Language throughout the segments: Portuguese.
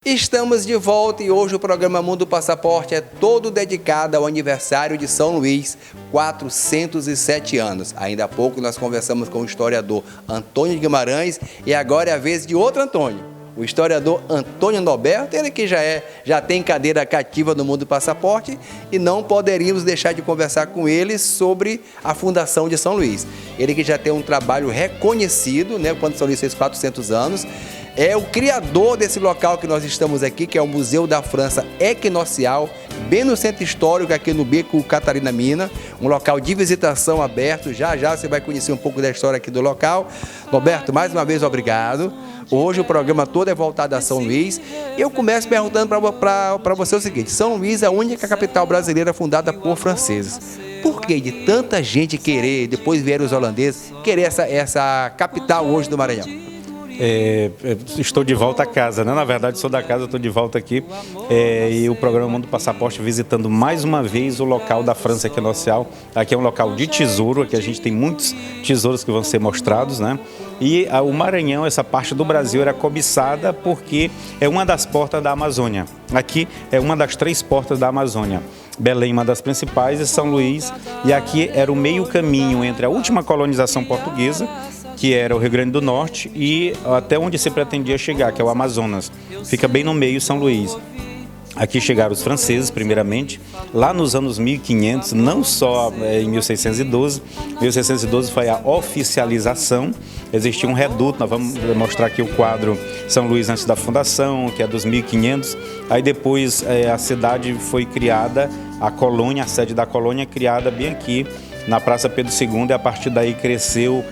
Estamos de volta e hoje o programa Mundo Passaporte é todo dedicado ao aniversário de São Luís, 407 anos. Ainda há pouco nós conversamos com o historiador Antônio Guimarães e agora é a vez de outro Antônio, o historiador Antônio Norberto, ele que já tem cadeira cativa no Mundo Passaporte e não poderíamos deixar de conversar com ele sobre a fundação de São Luís. Ele que já tem um trabalho reconhecido, né, quando São Luís fez 400 anos. É o criador desse local que nós estamos aqui, que é o Museu da França Equinocial, bem no centro histórico, aqui no Beco Catarina Mina, um local de visitação aberto. Já você vai conhecer um pouco da história aqui do local. Roberto, mais uma vez, obrigado. Hoje o programa todo é voltado a São Luís. Eu começo perguntando para você o seguinte: São Luís é a única capital brasileira fundada por franceses. Por que de tanta gente querer, depois vieram os holandeses, querer essa capital hoje do Maranhão? Estou de volta a casa, né? Na verdade, sou da casa, estou de volta aqui. E o programa Mundo Passaporte visitando mais uma vez o local da França Equinocial. Aqui é um local de tesouro, aqui a gente tem muitos tesouros que vão ser mostrados, né? E o Maranhão, essa parte do Brasil, era cobiçada porque é uma das portas da Amazônia. Aqui é uma das 3 portas da Amazônia. Belém, uma das principais, e São Luís. E aqui era o meio caminho entre a última colonização portuguesa, que era o Rio Grande do Norte, e até onde se pretendia chegar, que é o Amazonas. Fica bem no meio São Luís. Aqui chegaram os franceses, primeiramente, lá nos anos 1500, não só em 1612. 1612 foi a oficialização, existia um reduto, nós vamos mostrar aqui o quadro São Luís antes da fundação, que é dos 1500. Aí depois a cidade foi criada, a colônia, a sede da colônia criada bem aqui, na Praça Pedro II, e a partir daí cresceu,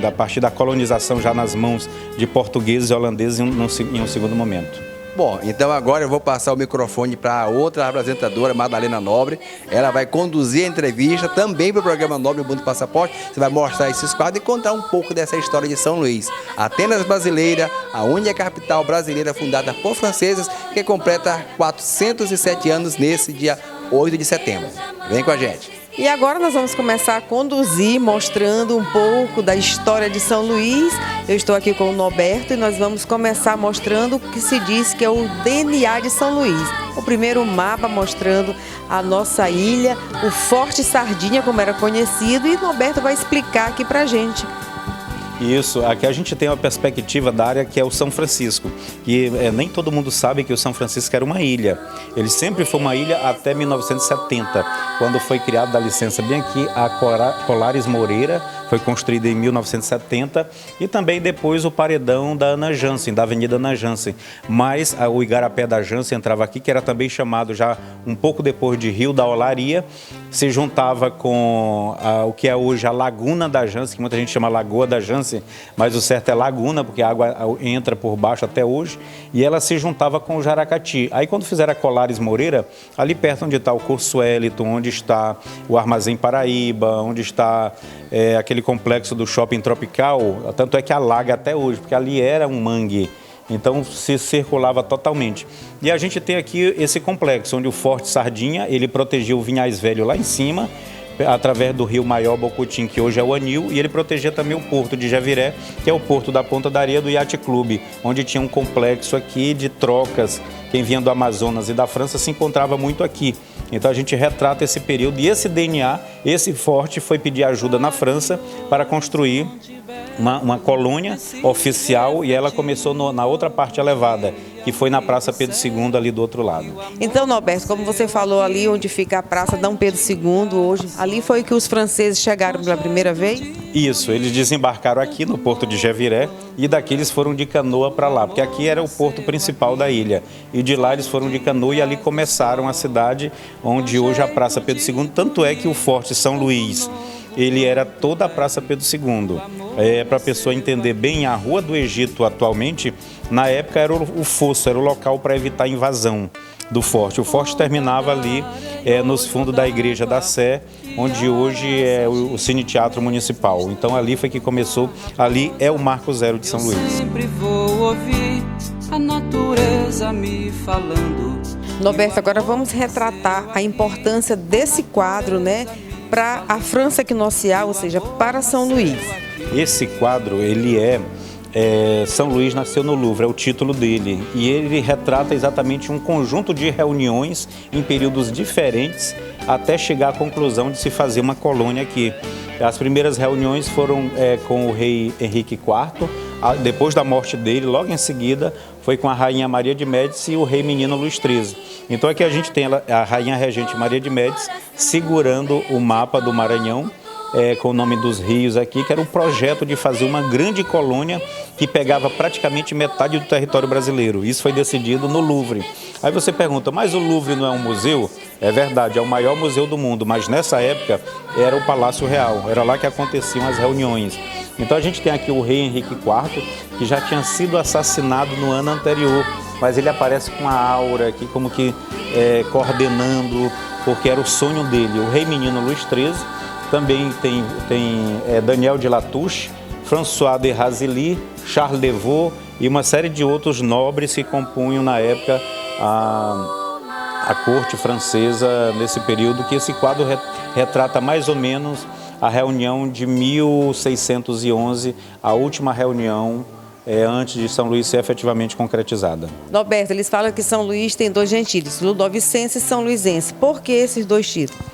a partir da colonização já nas mãos de portugueses e holandeses em um segundo momento. Bom, então agora eu vou passar o microfone para outra apresentadora, Madalena Nobre. Ela vai conduzir a entrevista também para o programa Nobre Mundo Passaporte. Você vai mostrar esses quadros e contar um pouco dessa história de São Luís. Atenas brasileira, a única capital brasileira fundada por franceses, que completa 407 anos nesse dia 8 de setembro. Vem com a gente. E agora nós vamos começar a conduzir, mostrando um pouco da história de São Luís. Eu estou aqui com o Norberto e nós vamos começar mostrando o que se diz que é o DNA de São Luís. O primeiro mapa mostrando a nossa ilha, o Forte Sardinha, como era conhecido, e o Norberto vai explicar aqui pra gente. Isso, aqui a gente tem uma perspectiva da área que é o São Francisco, e nem todo mundo sabe que o São Francisco era uma ilha. Ele sempre foi uma ilha até 1970, quando foi criada a licença bem aqui, a Colares Moreira, foi construída em 1970, e também depois o paredão da Ana Jansen, da Avenida Ana Jansen. Mas o Igarapé da Jansen entrava aqui, que era também chamado já um pouco depois de Rio da Olaria, se juntava com o que é hoje a Laguna da Jansen, que muita gente chama Lagoa da Jansen, mas o certo é Laguna, porque a água entra por baixo até hoje, e ela se juntava com o Jaracati. Aí quando fizeram a Colares Moreira, ali perto onde está o Curso Wellington, onde está o Armazém Paraíba, onde está aquele complexo do Shopping Tropical, tanto é que alaga até hoje, porque ali era um mangue, então se circulava totalmente. E a gente tem aqui esse complexo, onde o Forte Sardinha, ele protegia o Vinhais Velho lá em cima, através do rio Maior Bocutim, que hoje é o Anil, e ele protegia também o porto de Javiré, que é o porto da Ponta da Areia do Yacht Club, onde tinha um complexo aqui de trocas. Quem vinha do Amazonas e da França se encontrava muito aqui. Então a gente retrata esse período, e esse DNA, esse forte, foi pedir ajuda na França para construir uma colônia oficial, e ela começou na outra parte elevada, que foi na Praça Pedro II, ali do outro lado. Então, Norberto, como você falou ali, onde fica a Praça Dom Pedro II hoje, ali foi que os franceses chegaram pela primeira vez? Isso, eles desembarcaram aqui no porto de Javiré, e daqui eles foram de canoa para lá, porque aqui era o porto principal da ilha, e de lá eles foram de canoa, e ali começaram a cidade, onde hoje é a Praça Pedro II, tanto é que o Forte São Luís, ele era toda a Praça Pedro II. Para a pessoa entender bem, a Rua do Egito atualmente, na época era o fosso, era o local para evitar a invasão do forte. O forte terminava ali nos fundos da Igreja da Sé, onde hoje é o Cine Teatro Municipal. Então ali foi que começou, ali é o Marco Zero de São Luís. Sempre vou ouvir a natureza me falando. Norberto, agora vamos retratar a importância desse quadro, né, para a França Equinocial, ou seja, para São Luís. Esse quadro, ele é São Luís nasceu no Louvre, é o título dele, e ele retrata exatamente um conjunto de reuniões em períodos diferentes até chegar à conclusão de se fazer uma colônia aqui. As primeiras reuniões foram com o rei Henrique IV, depois da morte dele, logo em seguida, foi com a rainha Maria de Médici e o rei menino Luís XIII. Então aqui a gente tem a rainha regente Maria de Médici segurando o mapa do Maranhão, com o nome dos rios aqui, que era um projeto de fazer uma grande colônia que pegava praticamente metade do território brasileiro. Isso foi decidido no Louvre. Aí você pergunta, mas o Louvre não é um museu? É verdade, é o maior museu do mundo, mas nessa época era o Palácio Real, era lá que aconteciam as reuniões. Então a gente tem aqui o rei Henrique IV, que já tinha sido assassinado no ano anterior, mas ele aparece com a aura aqui, como que coordenando, porque era o sonho dele. O rei menino Luís XIII, também tem Daniel de Latouche, François de Razilly, Charles de Vaux e uma série de outros nobres que compunham na época a corte francesa nesse período, que esse quadro retrata mais ou menos a reunião de 1611, a última reunião antes de São Luís ser efetivamente concretizada. Norberto, eles falam que São Luís tem dois gentílicos, Ludovicense e São Luizense. Por que esses dois títulos?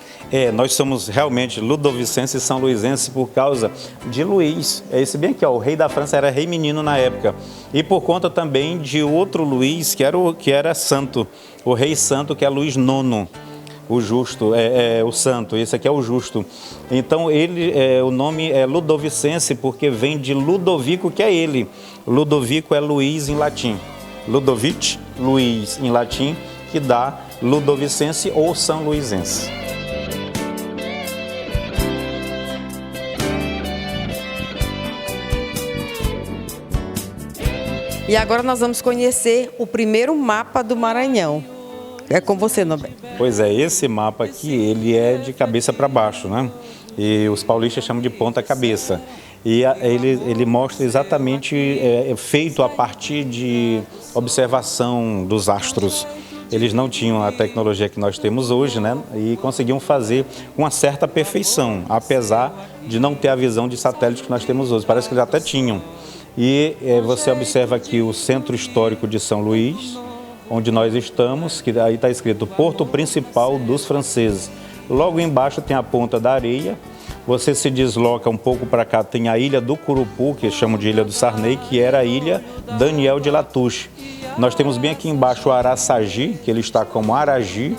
Nós somos realmente ludovicense e são luizense por causa de Luís. Se bem que o rei da França era rei menino na época. E por conta também de outro Luís, que era santo. O rei santo, que é Luís IX, o justo, o santo. Esse aqui é o justo. Então, o nome é ludovicense porque vem de Ludovico, que é ele. Ludovico é Luís em latim. Ludovic, Luís em latim, que dá ludovicense ou são luizense. E agora nós vamos conhecer o primeiro mapa do Maranhão. É com você, Norberto. Pois é, esse mapa aqui, ele é de cabeça para baixo, né? E os paulistas chamam de ponta cabeça. E ele mostra exatamente, feito a partir de observação dos astros. Eles não tinham a tecnologia que nós temos hoje, né? E conseguiam fazer com uma certa perfeição, apesar de não ter a visão de satélite que nós temos hoje. Parece que eles até tinham. E você observa aqui o centro histórico de São Luís, onde nós estamos, que aí está escrito Porto Principal dos Franceses. Logo embaixo tem a Ponta da Areia. Você se desloca um pouco para cá, tem a Ilha do Curupu, que chamam de Ilha do Sarney, que era a Ilha Daniel de Latouche. Nós temos bem aqui embaixo o Araçagi, que ele está como Aragi,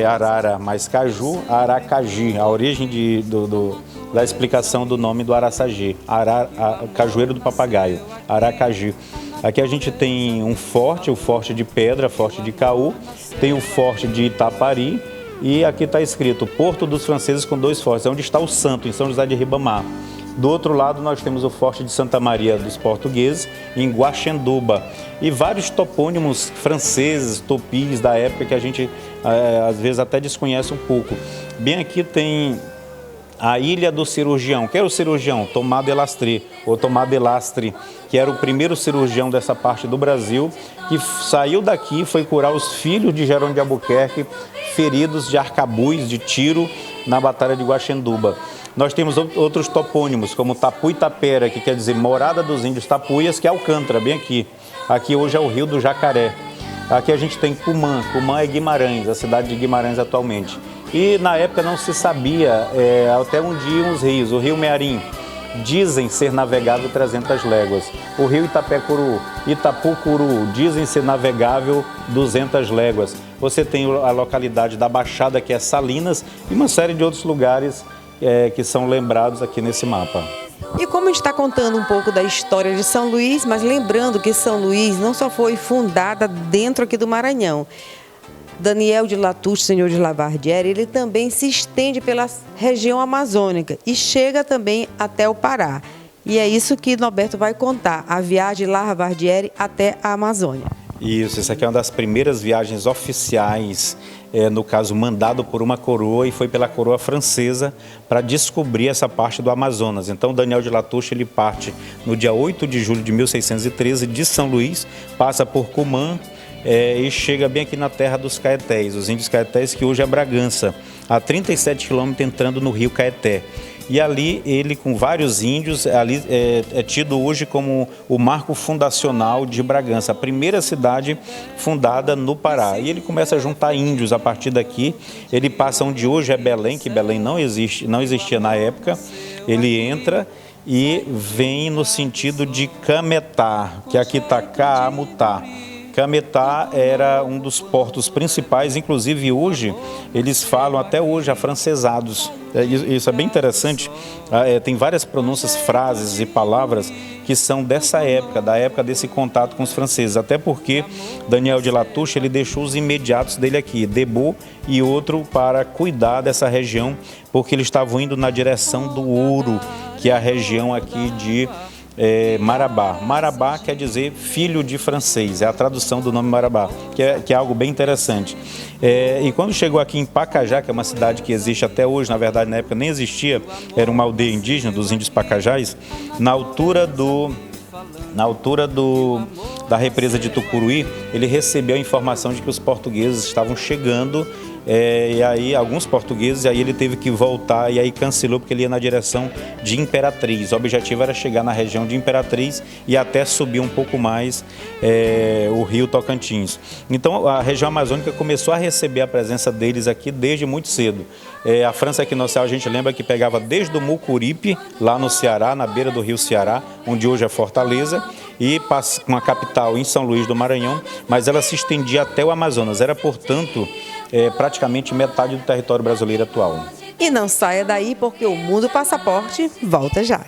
Arara mais Caju, Aracagi, a origem da explicação do nome do Araçagi, Cajueiro do Papagaio, Aracagi. Aqui a gente tem um forte, o Forte de Pedra, Forte de Caú, tem o Forte de Itapari e aqui está escrito Porto dos Franceses com dois fortes, onde está o Santo, em São José de Ribamar. Do outro lado nós temos o Forte de Santa Maria dos Portugueses, em Guaxenduba. E vários topônimos franceses, tupis da época que a gente às vezes até desconhece um pouco. Bem aqui tem a Ilha do Cirurgião. Quem era o cirurgião? Tomás de Lastre, ou Tomás de Lastre, que era o primeiro cirurgião dessa parte do Brasil, que saiu daqui e foi curar os filhos de Jerônimo de Albuquerque, feridos de arcabuz, de tiro, na Batalha de Guaxenduba. Nós temos outros topônimos, como Tapu Itapera, que quer dizer Morada dos Índios Tapuias, que é Alcântara, bem aqui. Aqui hoje é o Rio do Jacaré. Aqui a gente tem Cumã. Cumã é Guimarães, a cidade de Guimarães atualmente. E na época não se sabia até um dia uns rios. O Rio Mearim dizem ser navegável 300 léguas. O Rio Itapecuru, Itapucuru, dizem ser navegável 200 léguas. Você tem a localidade da Baixada, que é Salinas, e uma série de outros lugares que são lembrados aqui nesse mapa. E como a gente está contando um pouco da história de São Luís, mas lembrando que São Luís não só foi fundada dentro aqui do Maranhão. Daniel de Latouche, senhor de Lavardiere, ele também se estende pela região amazônica e chega também até o Pará. E é isso que Norberto vai contar, a viagem de Lavardiere até a Amazônia. Isso aqui é uma das primeiras viagens oficiais, no caso, mandado por uma coroa, e foi pela coroa francesa para descobrir essa parte do Amazonas. Então, Daniel de Latouche, ele parte no dia 8 de julho de 1613 de São Luís, passa por Cumã, e chega bem aqui na terra dos Caetés, os índios Caetés, que hoje é Bragança, a 37 quilômetros entrando no rio Caeté. e ali ele com vários índios, ali é tido hoje como o marco fundacional de Bragança, a primeira cidade fundada no Pará. E ele começa a juntar índios a partir daqui, ele passa onde hoje é Belém, que Belém não existia na época, ele entra e vem no sentido de Cametá, que aqui está Caamutá. Cametá era um dos portos principais, inclusive hoje, eles falam até hoje afrancesados. Isso é bem interessante, tem várias pronúncias, frases e palavras que são dessa época, da época desse contato com os franceses. Até porque Daniel de Latouche, ele deixou os imediatos dele aqui, Debo e outro, para cuidar dessa região, porque eles estavam indo na direção do ouro, que é a região aqui de Marabá. Marabá quer dizer filho de francês, é a tradução do nome Marabá, que é algo bem interessante. E quando chegou aqui em Pacajá, que é uma cidade que existe até hoje, na verdade na época nem existia, era uma aldeia indígena dos índios Pacajás, na altura da represa de Tucuruí, ele recebeu a informação de que os portugueses estavam chegando, e aí alguns portugueses, e aí ele teve que voltar e aí cancelou porque ele ia na direção de Imperatriz. O objetivo era chegar na região de Imperatriz e até subir um pouco mais o rio Tocantins. Então a região amazônica começou a receber a presença deles aqui desde muito cedo. A França Equinocial, a gente lembra que pegava desde o Mucuripe, lá no Ceará, na beira do rio Ceará, onde hoje é Fortaleza, e passa com a capital em São Luís do Maranhão, mas ela se estendia até o Amazonas. Era, portanto, praticamente metade do território brasileiro atual. E não saia daí porque o Mundo Passaporte volta já.